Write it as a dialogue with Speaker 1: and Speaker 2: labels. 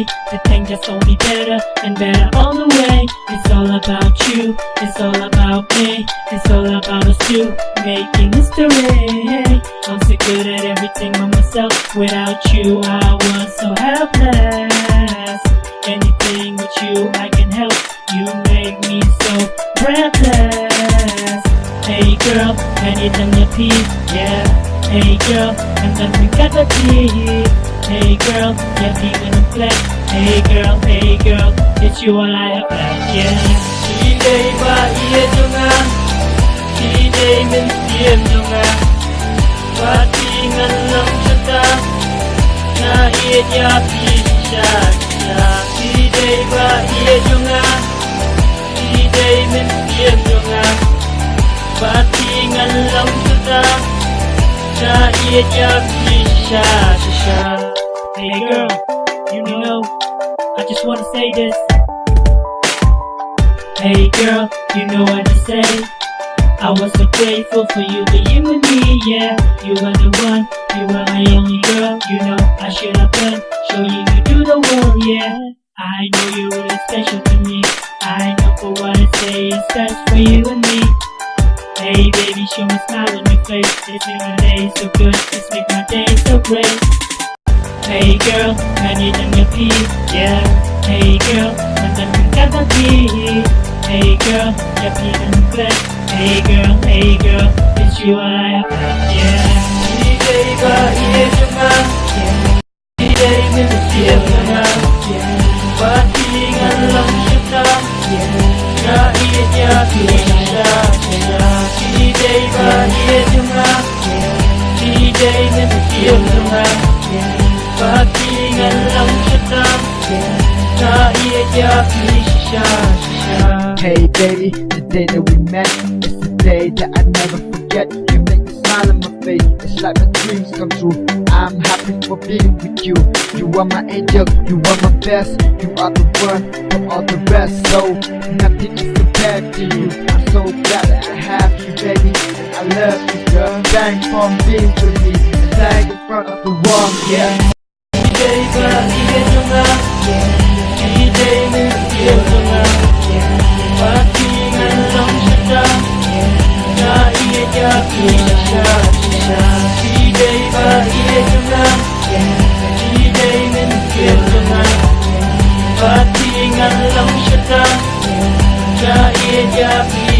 Speaker 1: me, the thing just only better and better all the way. It's all about you, it's all about me, it's all about us two, making history. I'm so good at everything by myself, without you I was so helpless. Anything with you I can help, you make me so breathless. Hey girl, anytime you pee, yeah. Hey girl, and then we got the tea. Hey girl, you're feeling a flex. Hey girl, it's you all I have left, yeah.
Speaker 2: Chị đây và yên cho ngang, chị đây mình tìm cho ngang, và chị ngân lòng cho ta, na yên ya pi sha sha. Chị đây và yên cho ngang, chị đây mình tìm cho ngang, và chị ngân lòng cho ta, na yên ya pi sha sha.
Speaker 1: Hey girl, you know, I just wanna say this. Hey girl, you know what to say. I was so grateful for you, but you and me, yeah. You were the one, you were my only girl. You know I should have done, showing you to the world, yeah. I know you're really special to me. I know for what I say is best for you and me. Hey baby, show me a smile on your face. It's make my day so good, it's make my day so great. Hey girl, I need your pee, yeah. Hey girl, and then we got the tea. Hey girl, you're feeling good. Hey girl, it's you all I have left, yeah.
Speaker 2: Chị đây và yên cho ngang, chị đây mình tìm cho ngang, và chị ngân lòng cho ta, na yên ya pi sha sha. Chị đây và yên cho ngang, chị đây mình tìm cho ngang, và chị ngân lòng cho ta, na yên ya pi sha sha.
Speaker 3: Hey baby, the day that we met is the day that I never forget. You make me smile on my face, it's like my dreams come true. I'm happy for being with you. You are my angel, you are my best. You are the one from all the rest, so nothing is compared to you. I'm so glad that I have you, baby, and I love you, girl. Thanks for being with me, a flag in front of the wall, yeah.
Speaker 2: Chị đây và yên cho ngang, chị đây mình tìm cho ngang, và chị ngân lòng cho ta, na yên ya pi sha sha. Chị đây và yên cho ngang, chị đây mình tìm cho ngang, và chị ngân lòng cho ta, na yên ya pi